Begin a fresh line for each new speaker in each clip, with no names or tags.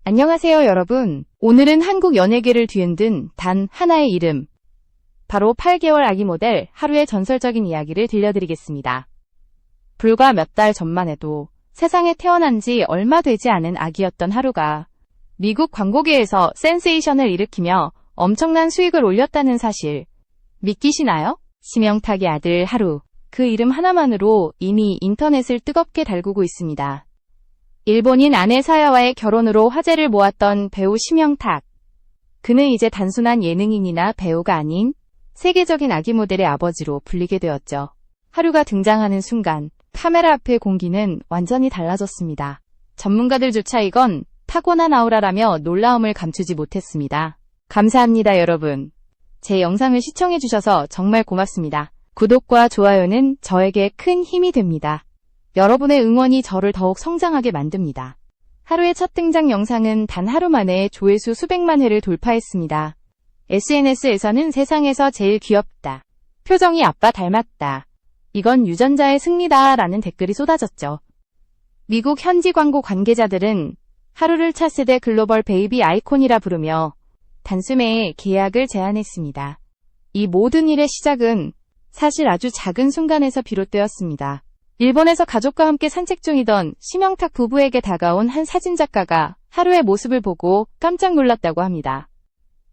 안녕하세요, 여러분. 오늘은 한국 연예계를 뒤흔든 단 하나의 이름, 바로 8개월 아기 모델 하루의 전설적인 이야기를 들려드리겠습니다. 불과 몇 달 전만 해도 세상에 태어난 지 얼마 되지 않은 아기였던 하루가 미국 광고계에서 센세이션을 일으키며 엄청난 수익을 올렸다는 사실 믿기시나요? 심영탁의 아들 하루, 그 이름 하나만으로 이미 인터넷을 뜨겁게 달구고 있습니다. 일본인 아내 사야와의 결혼으로 화제를 모았던 배우 심영탁. 그는 이제 단순한 예능인이나 배우가 아닌 세계적인 아기 모델의 아버지로 불리게 되었죠. 하루가 등장하는 순간 카메라 앞의 공기는 완전히 달라졌습니다. 전문가들조차 이건 타고난 아우라라며 놀라움을 감추지 못했습니다. 감사합니다, 여러분. 제 영상을 시청해주셔서 정말 고맙습니다. 구독과 좋아요는 저에게 큰 힘이 됩니다. 여러분의 응원이 저를 더욱 성장하게 만듭니다. 하루의 첫 등장 영상은 단 하루 만에 조회수 수백만 회를 돌파했습니다. SNS에서는 세상에서 제일 귀엽다, 표정이 아빠 닮았다, 이건 유전자의 승리다 라는 댓글이 쏟아졌죠. 미국 현지 광고 관계자들은 하루를 차세대 글로벌 베이비 아이콘이라 부르며 단숨에 계약을 제안했습니다. 이 모든 일의 시작은 사실 아주 작은 순간에서 비롯되었습니다. 일본에서 가족과 함께 산책 중이던 심영탁 부부에게 다가온 한 사진작가가 하루의 모습을 보고 깜짝 놀랐다고 합니다.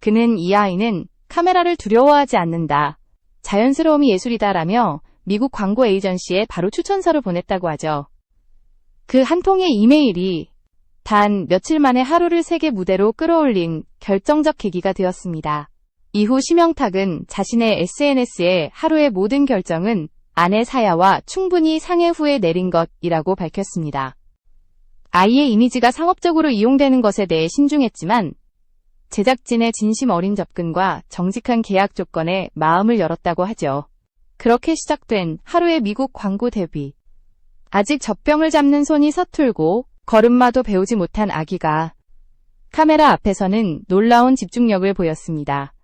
그는 이 아이는 카메라를 두려워하지 않는다, 자연스러움이 예술이다 라며 미국 광고 에이전시에 바로 추천서를 보냈다고 하죠. 그 한 통의 이메일이 단 며칠 만에 하루를 세계 무대로 끌어올린 결정적 계기가 되었습니다. 이후 심영탁은 자신의 SNS에 하루의 모든 결정은 아내 사야와 충분히 상의 후에 내린 것이라고 밝혔습니다. 아이의 이미지가 상업적으로 이용되는 것에 대해 신중했지만 제작진의 진심 어린 접근과 정직한 계약 조건에 마음을 열었다고 하죠. 그렇게 시작된 하루의 미국 광고 데뷔. 아직 젖병을 잡는 손이 서툴고 걸음마도 배우지 못한 아기가 카메라 앞에서는 놀라운 집중력을 보였습니다.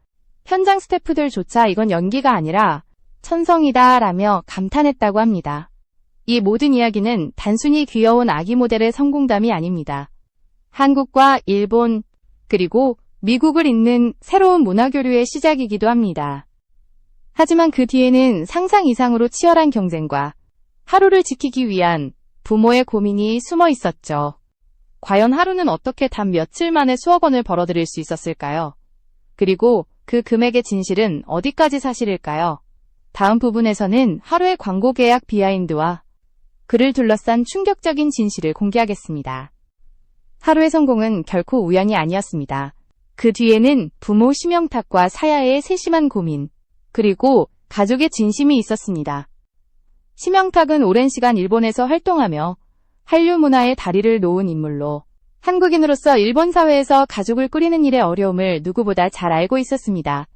현장 스태프들조차 이건 연기가 아니라 천성이다 라며 감탄했다고 합니다. 이 모든 이야기는 단순히 귀여운 아기 모델의 성공담이 아닙니다. 한국과 일본, 그리고 미국을 잇는 새로운 문화교류의 시작이기도 합니다. 하지만 그 뒤에는 상상 이상으로 치열한 경쟁과 하루를 지키기 위한 부모의 고민이 숨어 있었죠. 과연 하루는 어떻게 단 며칠 만에 수억 원을 벌어들일 수 있었을까요? 그리고 그 금액의 진실은 어디까지 사실일까요? 다음 부분에서는 하루의 광고 계약 비하인드와 그를 둘러싼 충격적인 진실을 공개하겠습니다. 하루의 성공은 결코 우연이 아니었습니다. 그 뒤에는 부모 심영탁과 사야의 세심한 고민, 그리고 가족의 진심이 있었습니다. 심영탁은 오랜 시간 일본에서 활동하며 한류 문화의 다리를 놓은 인물로 한국인으로서 일본 사회에서 가족을 꾸리는 일의 어려움을 누구보다 잘 알고 있었습니다.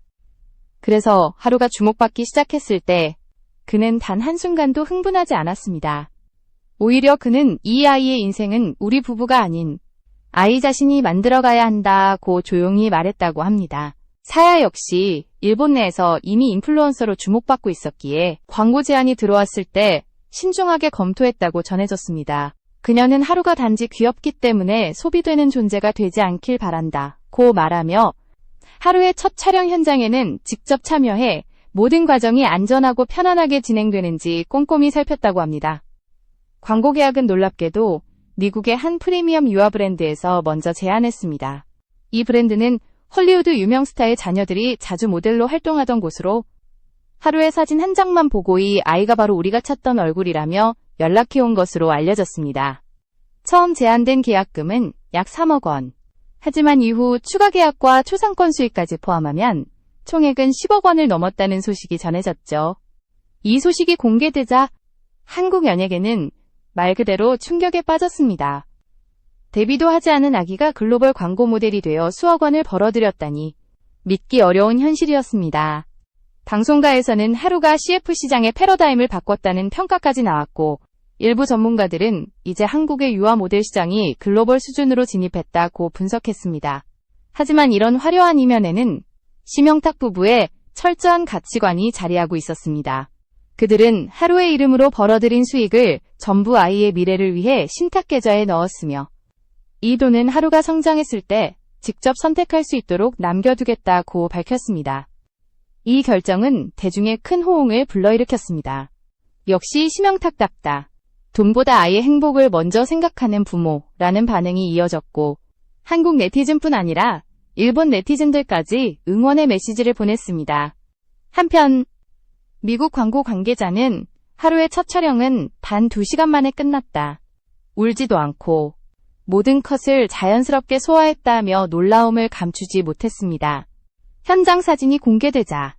그래서 하루가 주목받기 시작했을 때 그는 단 한순간도 흥분하지 않았습니다. 오히려 그는 이 아이의 인생은 우리 부부가 아닌 아이 자신이 만들어가야 한다고 조용히 말했다고 합니다. 사야 역시 일본 내에서 이미 인플루언서로 주목받고 있었기에 광고 제안이 들어왔을 때 신중하게 검토했다고 전해졌습니다. 그녀는 하루가 단지 귀엽기 때문에 소비되는 존재가 되지 않길 바란다고 말하며 하루의 첫 촬영 현장에는 직접 참여해 모든 과정이 안전하고 편안하게 진행되는지 꼼꼼히 살폈다고 합니다. 광고 계약은 놀랍게도 미국의 한 프리미엄 유아 브랜드에서 먼저 제안했습니다. 이 브랜드는 헐리우드 유명 스타의 자녀들이 자주 모델로 활동하던 곳으로 하루의 사진 한 장만 보고 이 아이가 바로 우리가 찾던 얼굴이라며 연락해온 것으로 알려졌습니다. 처음 제안된 계약금은 약 3억 원. 하지만 이후 추가 계약과 초상권 수익까지 포함하면 총액은 10억 원을 넘었다는 소식이 전해졌죠. 이 소식이 공개되자 한국 연예계는 말 그대로 충격에 빠졌습니다. 데뷔도 하지 않은 아기가 글로벌 광고 모델이 되어 수억 원을 벌어들였다니 믿기 어려운 현실이었습니다. 방송가에서는 하루가 CF 시장의 패러다임을 바꿨다는 평가까지 나왔고 일부 전문가들은 이제 한국의 유아 모델 시장이 글로벌 수준으로 진입했다고 분석했습니다. 하지만 이런 화려한 이면에는 심영탁 부부의 철저한 가치관이 자리하고 있었습니다. 그들은 하루의 이름으로 벌어들인 수익을 전부 아이의 미래를 위해 신탁 계좌에 넣었으며 이 돈은 하루가 성장했을 때 직접 선택할 수 있도록 남겨두겠다고 밝혔습니다. 이 결정은 대중의 큰 호응을 불러일으켰습니다. 역시 심영탁답다. 돈보다 아이의 행복을 먼저 생각하는 부모라는 반응이 이어졌고, 한국 네티즌뿐 아니라 일본 네티즌들까지 응원의 메시지를 보냈습니다. 한편 미국 광고 관계자는 하루의 첫 촬영은 단 2시간 만에 끝났다. 울지도 않고 모든 컷을 자연스럽게 소화했다며 놀라움을 감추지 못했습니다. 현장 사진이 공개되자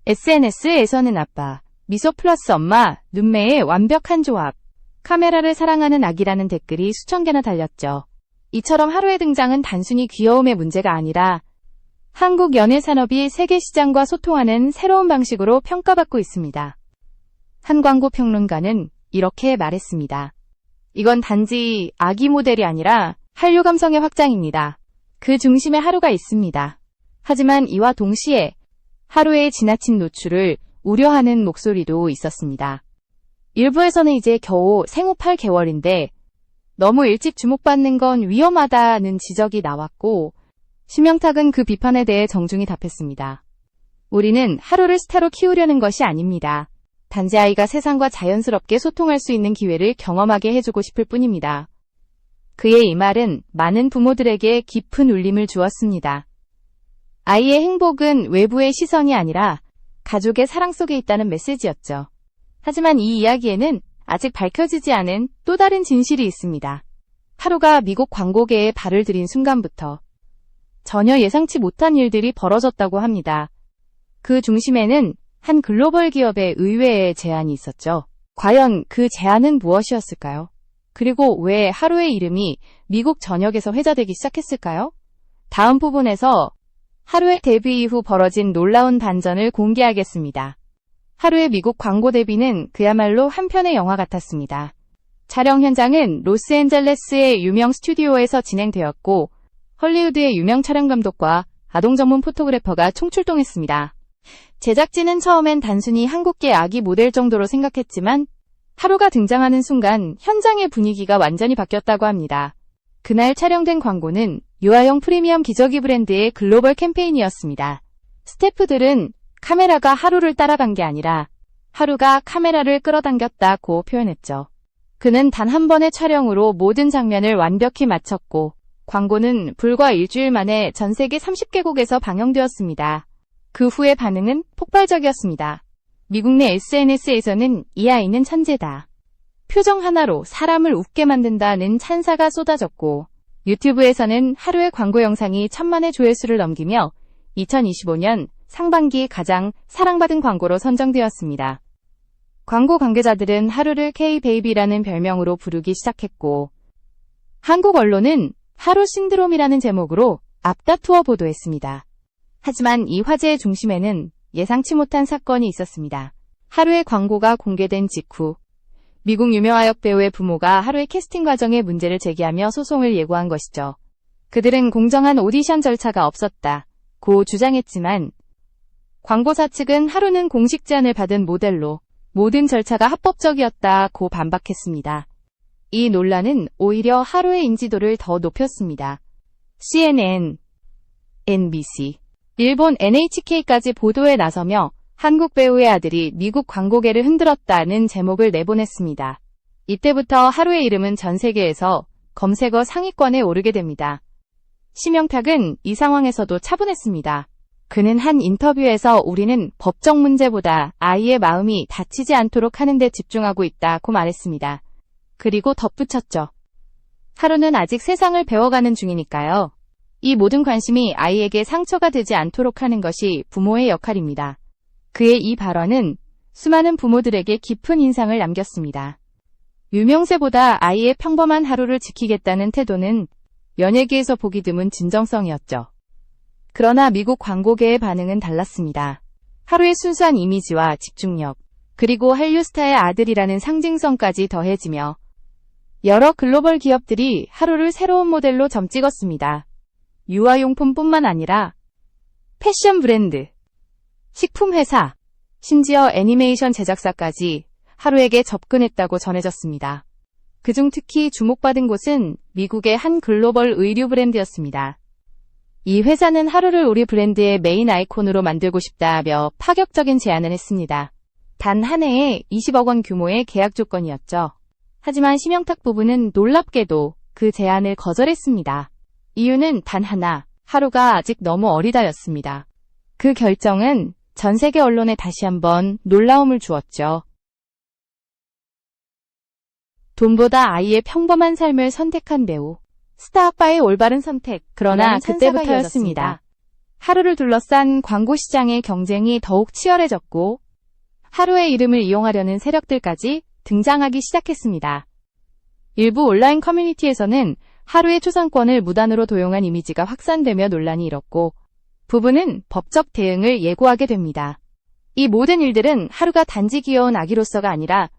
SNS에서는 아빠, 미소 플러스 엄마, 눈매의 완벽한 조합, 카메라를 사랑하는 아기라는 댓글이 수천 개나 달렸죠. 이처럼 하루의 등장은 단순히 귀여움의 문제가 아니라 한국 연예 산업이 세계 시장과 소통하는 새로운 방식으로 평가받고 있습니다. 한 광고 평론가는 이렇게 말했습니다. 이건 단지 아기 모델이 아니라 한류 감성의 확장입니다. 그 중심에 하루가 있습니다. 하지만 이와 동시에 하루의 지나친 노출을 우려하는 목소리도 있었습니다. 일부에서는 이제 겨우 생후 8개월인데 너무 일찍 주목받는 건 위험하다는 지적이 나왔고, 심영탁은 그 비판에 대해 정중히 답했습니다. 우리는 하루를 스타로 키우려는 것이 아닙니다. 단지 아이가 세상과 자연스럽게 소통할 수 있는 기회를 경험하게 해주고 싶을 뿐입니다. 그의 이 말은 많은 부모들에게 깊은 울림을 주었습니다. 아이의 행복은 외부의 시선이 아니라 가족의 사랑 속에 있다는 메시지였죠. 하지만 이 이야기에는 아직 밝혀지지 않은 또 다른 진실이 있습니다. 하루가 미국 광고계에 발을 들인 순간부터 전혀 예상치 못한 일들이 벌어졌다고 합니다. 그 중심에는 한 글로벌 기업의 의외의 제안이 있었죠. 과연 그 제안은 무엇이었을까요? 그리고 왜 하루의 이름이 미국 전역에서 회자되기 시작했을까요? 다음 부분에서 하루의 데뷔 이후 벌어진 놀라운 반전을 공개하겠습니다. 하루의 미국 광고 데뷔는 그야말로 한 편의 영화 같았습니다. 촬영 현장은 로스앤젤레스의 유명 스튜디오에서 진행되었고, 헐리우드의 유명 촬영 감독과 아동 전문 포토그래퍼가 총출동했습니다. 제작진은 처음엔 단순히 한국계 아기 모델 정도로 생각했지만 하루가 등장하는 순간 현장의 분위기가 완전히 바뀌었다고 합니다. 그날 촬영된 광고는 유아용 프리미엄 기저귀 브랜드의 글로벌 캠페인이었습니다. 스태프들은 카메라가 하루를 따라간 게 아니라 하루가 카메라를 끌어당겼다고 표현했죠. 그는 단 한 번의 촬영으로 모든 장면을 완벽히 마쳤고, 광고는 불과 일주일 만에 전 세계 30개국에서 방영되었습니다. 그 후의 반응은 폭발적이었습니다. 미국 내 SNS에서는 이 아이는 천재다. 표정 하나로 사람을 웃게 만든다는 찬사가 쏟아졌고, 유튜브에서는 하루의 광고 영상이 1000만의 조회수를 넘기며 2025년 상반기 가장 사랑받은 광고로 선정되었습니다. 광고 관계자들은 하루를 K-베이비라는 별명으로 부르기 시작했고, 한국 언론은 하루 신드롬이라는 제목으로 앞다투어 보도했습니다. 하지만 이 화제의 중심에는 예상치 못한 사건이 있었습니다. 하루의 광고가 공개된 직후 미국 유명 아역 배우의 부모가 하루의 캐스팅 과정에 문제를 제기하며 소송을 예고한 것이죠. 그들은 공정한 오디션 절차가 없었다고 주장했지만 광고사 측은 하루는 공식 제안을 받은 모델로 모든 절차가 합법적이었다고 반박했습니다. 이 논란은 오히려 하루의 인지도를 더 높였습니다. CNN, NBC, 일본 NHK까지 보도에 나서며 한국 배우의 아들이 미국 광고계를 흔들었다는 제목을 내보냈습니다. 이때부터 하루의 이름은 전 세계에서 검색어 상위권에 오르게 됩니다. 심영탁은 이 상황에서도 차분했습니다. 그는 한 인터뷰에서 우리는 법적 문제보다 아이의 마음이 다치지 않도록 하는 데 집중하고 있다고 말했습니다. 그리고 덧붙였죠. 하루는 아직 세상을 배워가는 중이니까요. 이 모든 관심이 아이에게 상처가 되지 않도록 하는 것이 부모의 역할입니다. 그의 이 발언은 수많은 부모들에게 깊은 인상을 남겼습니다. 유명세보다 아이의 평범한 하루를 지키겠다는 태도는 연예계에서 보기 드문 진정성이었죠. 그러나 미국 광고계의 반응은 달랐습니다. 하루의 순수한 이미지와 집중력, 그리고 한류 스타의 아들이라는 상징성까지 더해지며 여러 글로벌 기업들이 하루를 새로운 모델로 점찍었습니다. 유아용품뿐만 아니라 패션 브랜드, 식품 회사, 심지어 애니메이션 제작사까지 하루에게 접근했다고 전해졌습니다. 그중 특히 주목받은 곳은 미국의 한 글로벌 의류 브랜드였습니다. 이 회사는 하루를 우리 브랜드의 메인 아이콘으로 만들고 싶다며 파격적인 제안을 했습니다. 단 한 해에 20억 원 규모의 계약 조건이었죠. 하지만 심영탁 부부는 놀랍게도 그 제안을 거절했습니다. 이유는 단 하나, 하루가 아직 너무 어리다였습니다. 그 결정은 전 세계 언론에 다시 한번 놀라움을 주었죠. 돈보다 아이의 평범한 삶을 선택한 배우. 스타 아빠의 올바른 선택. 그러나 그때부터였습니다. 하루를 둘러싼 광고 시장의 경쟁이 더욱 치열해졌고 하루의 이름을 이용하려는 세력들까지 등장하기 시작했습니다. 일부 온라인 커뮤니티에서는 하루의 초상권을 무단으로 도용한 이미지가 확산되며 논란이 일었고 부부는 법적 대응을 예고하게 됩니다. 이 모든 일들은 하루가 단지 귀여운 아기로서가 아니라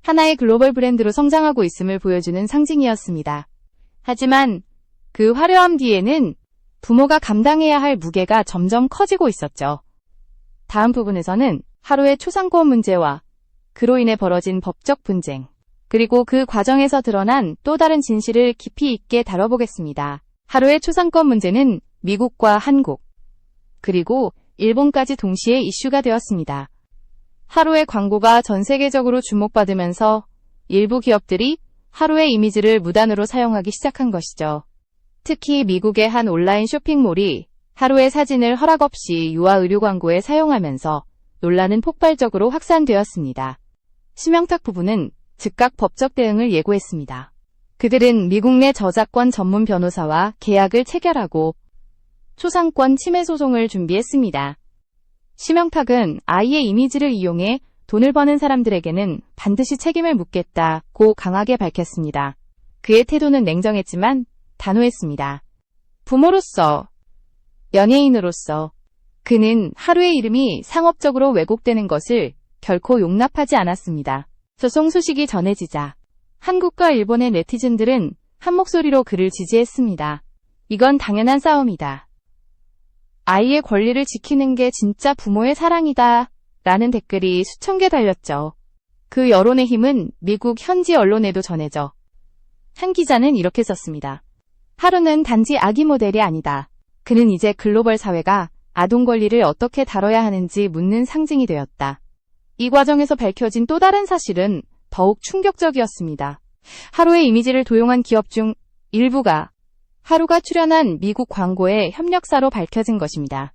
하나의 글로벌 브랜드로 성장하고 있음을 보여주는 상징이었습니다. 하지만 그 화려함 뒤에는 부모가 감당해야 할 무게가 점점 커지고 있었죠. 다음 부분에서는 하루의 초상권 문제와 그로 인해 벌어진 법적 분쟁, 그리고 그 과정에서 드러난 또 다른 진실을 깊이 있게 다뤄보겠습니다. 하루의 초상권 문제는 미국과 한국, 그리고 일본까지 동시에 이슈가 되었습니다. 하루의 광고가 전 세계적으로 주목받으면서 일부 기업들이 하루의 이미지를 무단으로 사용하기 시작한 것이죠. 특히 미국의 한 온라인 쇼핑몰이 하루의 사진을 허락 없이 유아 의류 광고에 사용하면서 논란은 폭발적으로 확산되었습니다. 심영탁 부부는 즉각 법적 대응을 예고했습니다. 그들은 미국 내 저작권 전문 변호사와 계약을 체결하고 초상권 침해 소송을 준비했습니다. 심영탁은 아이의 이미지를 이용해 돈을 버는 사람들에게는 반드시 책임을 묻겠다고 강하게 밝혔습니다. 그의 태도는 냉정했지만 단호했습니다. 부모로서, 연예인으로서 그는 하루의 이름이 상업적으로 왜곡되는 것을 결코 용납하지 않았습니다. 소송 소식이 전해지자 한국과 일본의 네티즌들은 한 목소리로 그를 지지했습니다. 이건 당연한 싸움이다. 아이의 권리를 지키는 게 진짜 부모의 사랑이다. 라는 댓글이 수천 개 달렸죠. 그 여론의 힘은 미국 현지 언론에도 전해져. 한 기자는 이렇게 썼습니다. 하루는 단지 아기 모델이 아니다. 그는 이제 글로벌 사회가 아동 권리를 어떻게 다뤄야 하는지 묻는 상징이 되었다. 이 과정에서 밝혀진 또 다른 사실은 더욱 충격적이었습니다. 하루의 이미지를 도용한 기업 중 일부가 하루가 출연한 미국 광고의 협력사로 밝혀진 것입니다.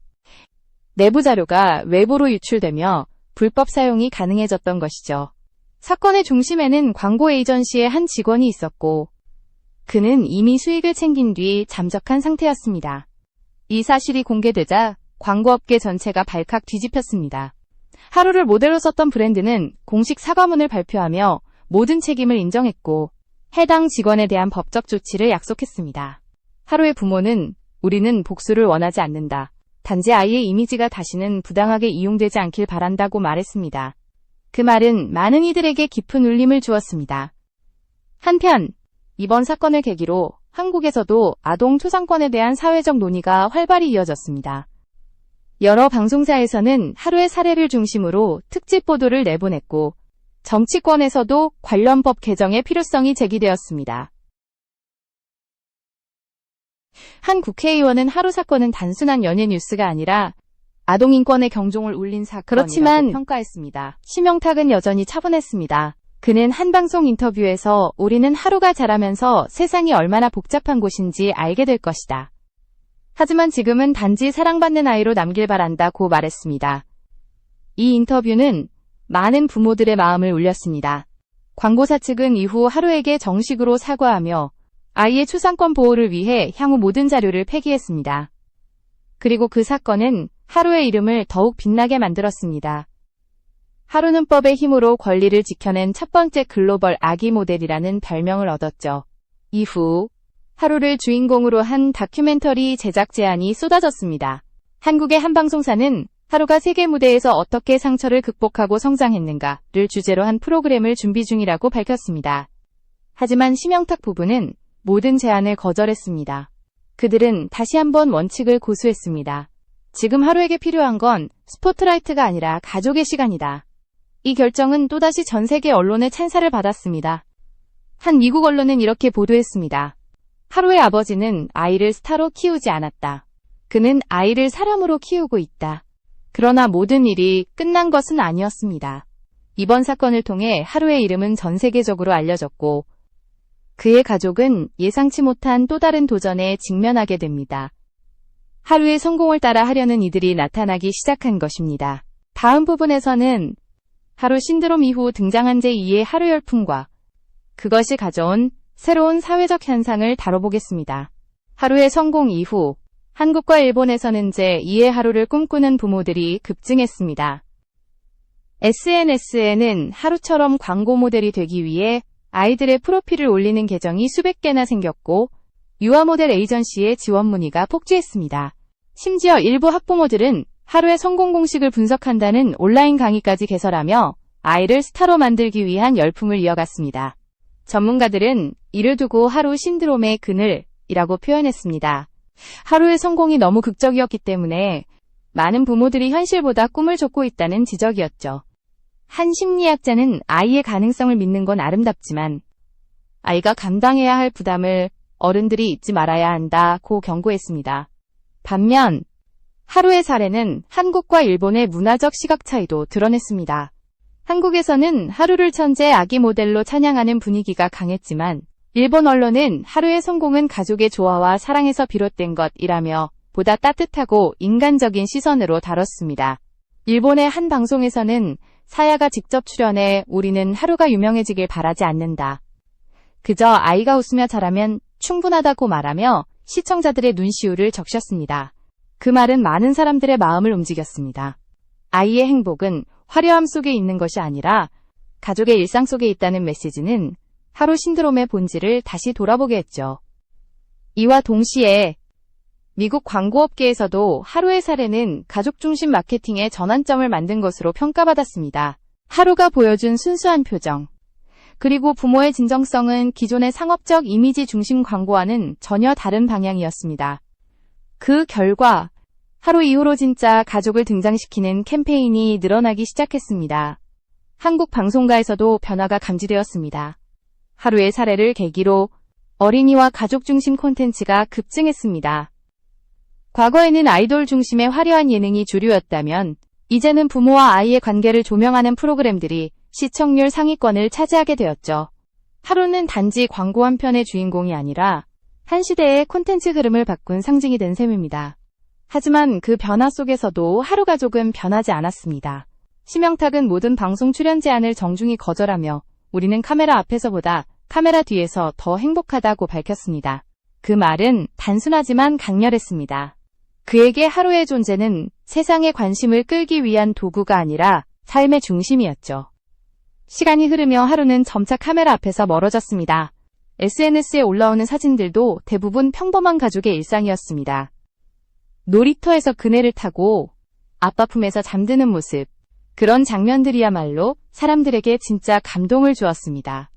내부 자료가 외부로 유출되며 불법 사용이 가능해졌던 것이죠. 사건의 중심에는 광고 에이전시의 한 직원이 있었고 그는 이미 수익을 챙긴 뒤 잠적한 상태였습니다. 이 사실이 공개되자 광고업계 전체가 발칵 뒤집혔습니다. 하루를 모델로 썼던 브랜드는 공식 사과문을 발표하며 모든 책임을 인정했고 해당 직원에 대한 법적 조치를 약속했습니다. 하루의 부모는 우리는 복수를 원하지 않는다. 단지 아이의 이미지가 다시는 부당하게 이용되지 않길 바란다고 말했습니다. 그 말은 많은 이들에게 깊은 울림을 주었습니다. 한편 이번 사건을 계기로 한국에서도 아동 초상권에 대한 사회적 논의가 활발히 이어졌습니다. 여러 방송사에서는 하루의 사례를 중심으로 특집 보도를 내보냈고 정치권에서도 관련 법 개정의 필요성이 제기되었습니다. 한 국회의원은 하루 사건은 단순한 연예 뉴스가 아니라 아동 인권의 경종을 울린 사건이라고 평가했습니다. 심영탁은 여전히 차분했습니다. 그는 한 방송 인터뷰에서 우리는 하루가 자라면서 세상이 얼마나 복잡한 곳인지 알게 될 것이다. 하지만 지금은 단지 사랑받는 아이로 남길 바란다고 말했습니다. 이 인터뷰는 많은 부모들의 마음을 울렸습니다. 광고사 측은 이후 하루에게 정식으로 사과하며 아이의 초상권 보호를 위해 향후 모든 자료를 폐기했습니다. 그리고 그 사건은 하루의 이름을 더욱 빛나게 만들었습니다. 하루는 법의 힘으로 권리를 지켜낸 첫 번째 글로벌 아기 모델이라는 별명을 얻었죠. 이후 하루를 주인공으로 한 다큐멘터리 제작 제안이 쏟아졌습니다. 한국의 한 방송사는 하루가 세계 무대에서 어떻게 상처를 극복하고 성장했는가를 주제로 한 프로그램을 준비 중이라고 밝혔습니다. 하지만 심영탁 부부는 모든 제안을 거절했습니다. 그들은 다시 한번 원칙을 고수했습니다. 지금 하루에게 필요한 건 스포트라이트가 아니라 가족의 시간이다. 이 결정은 또다시 전 세계 언론의 찬사를 받았습니다. 한 미국 언론은 이렇게 보도했습니다. 하루의 아버지는 아이를 스타로 키우지 않았다. 그는 아이를 사람으로 키우고 있다. 그러나 모든 일이 끝난 것은 아니었습니다. 이번 사건을 통해 하루의 이름은 전 세계적으로 알려졌고 그의 가족은 예상치 못한 또 다른 도전에 직면하게 됩니다. 하루의 성공을 따라 하려는 이들이 나타나기 시작한 것입니다. 다음 부분에서는 하루 신드롬 이후 등장한 제2의 하루 열풍과 그것이 가져온 새로운 사회적 현상을 다뤄보겠습니다. 하루의 성공 이후 한국과 일본에서는 제2의 하루를 꿈꾸는 부모들이 급증했습니다. SNS에는 하루처럼 광고 모델이 되기 위해 아이들의 프로필을 올리는 계정이 수백 개나 생겼고 유아 모델 에이전시의 지원 문의가 폭주했습니다. 심지어 일부 학부모들은 하루의 성공 공식을 분석한다는 온라인 강의까지 개설하며 아이를 스타로 만들기 위한 열풍을 이어갔습니다. 전문가들은 이를 두고 하루 신드롬의 그늘이라고 표현했습니다. 하루의 성공이 너무 극적이었기 때문에 많은 부모들이 현실보다 꿈을 쫓고 있다는 지적이었죠. 한 심리학자는 아이의 가능성을 믿는 건 아름답지만 아이가 감당해야 할 부담을 어른들이 잊지 말아야 한다고 경고했습니다. 반면 하루의 사례는 한국과 일본의 문화적 시각 차이도 드러냈습니다. 한국에서는 하루를 천재 아기 모델로 찬양하는 분위기가 강했지만 일본 언론은 하루의 성공은 가족의 조화와 사랑에서 비롯된 것이라며 보다 따뜻하고 인간적인 시선으로 다뤘습니다. 일본의 한 방송에서는 사야가 직접 출연해 우리는 하루가 유명해지길 바라지 않는다. 그저 아이가 웃으며 자라면 충분하다고 말하며 시청자들의 눈시울을 적셨습니다. 그 말은 많은 사람들의 마음을 움직였습니다. 아이의 행복은 화려함 속에 있는 것이 아니라 가족의 일상 속에 있다는 메시지는 하루 신드롬의 본질을 다시 돌아보게 했죠. 이와 동시에 미국 광고업계에서도 하루의 사례는 가족 중심 마케팅의 전환점을 만든 것으로 평가받았습니다. 하루가 보여준 순수한 표정, 그리고 부모의 진정성은 기존의 상업적 이미지 중심 광고와는 전혀 다른 방향이었습니다. 그 결과 하루 이후로 진짜 가족을 등장시키는 캠페인이 늘어나기 시작했습니다. 한국 방송가에서도 변화가 감지되었습니다. 하루의 사례를 계기로 어린이와 가족 중심 콘텐츠가 급증했습니다. 과거에는 아이돌 중심의 화려한 예능이 주류였다면 이제는 부모와 아이의 관계를 조명하는 프로그램들이 시청률 상위권을 차지하게 되었죠. 하루는 단지 광고 한 편의 주인공이 아니라 한 시대의 콘텐츠 흐름을 바꾼 상징이 된 셈입니다. 하지만 그 변화 속에서도 하루 가족은 변하지 않았습니다. 심영탁은 모든 방송 출연 제안을 정중히 거절하며 우리는 카메라 앞에서보다 카메라 뒤에서 더 행복하다고 밝혔습니다. 그 말은 단순하지만 강렬했습니다. 그에게 하루의 존재는 세상의 관심을 끌기 위한 도구가 아니라 삶의 중심이었죠. 시간이 흐르며 하루는 점차 카메라 앞에서 멀어졌습니다. SNS에 올라오는 사진들도 대부분 평범한 가족의 일상이었습니다. 놀이터에서 그네를 타고 아빠 품에서 잠드는 모습, 그런 장면들이야말로 사람들에게 진짜 감동을 주었습니다.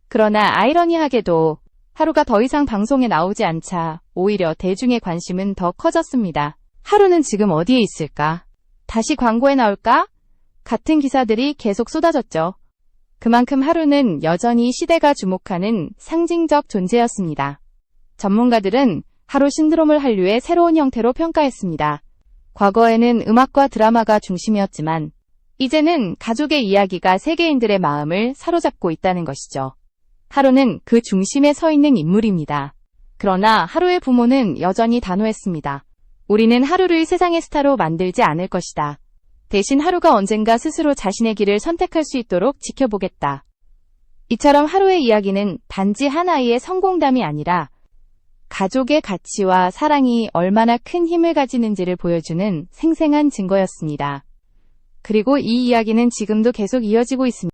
그러나 아이러니하게도 하루가 더 이상 방송에 나오지 않자 오히려 대중의 관심은 더 커졌습니다. 하루는 지금 어디에 있을까? 다시 광고에 나올까? 같은 기사들이 계속 쏟아졌죠. 그만큼 하루는 여전히 시대가 주목하는 상징적 존재였습니다. 전문가들은 하루 신드롬을 한류의 새로운 형태로 평가했습니다. 과거에는 음악과 드라마가 중심이었지만 이제는 가족의 이야기가 세계인들의 마음을 사로잡고 있다는 것이죠. 하루는 그 중심에 서 있는 인물입니다. 그러나 하루의 부모는 여전히 단호했습니다. 우리는 하루를 세상의 스타로 만들지 않을 것이다. 대신 하루가 언젠가 스스로 자신의 길을 선택할 수 있도록 지켜보겠다. 이처럼 하루의 이야기는 단지 한 아이의 성공담이 아니라 가족의 가치와 사랑이 얼마나 큰 힘을 가지는지를 보여주는 생생한 증거였습니다. 그리고 이 이야기는 지금도 계속 이어지고 있습니다.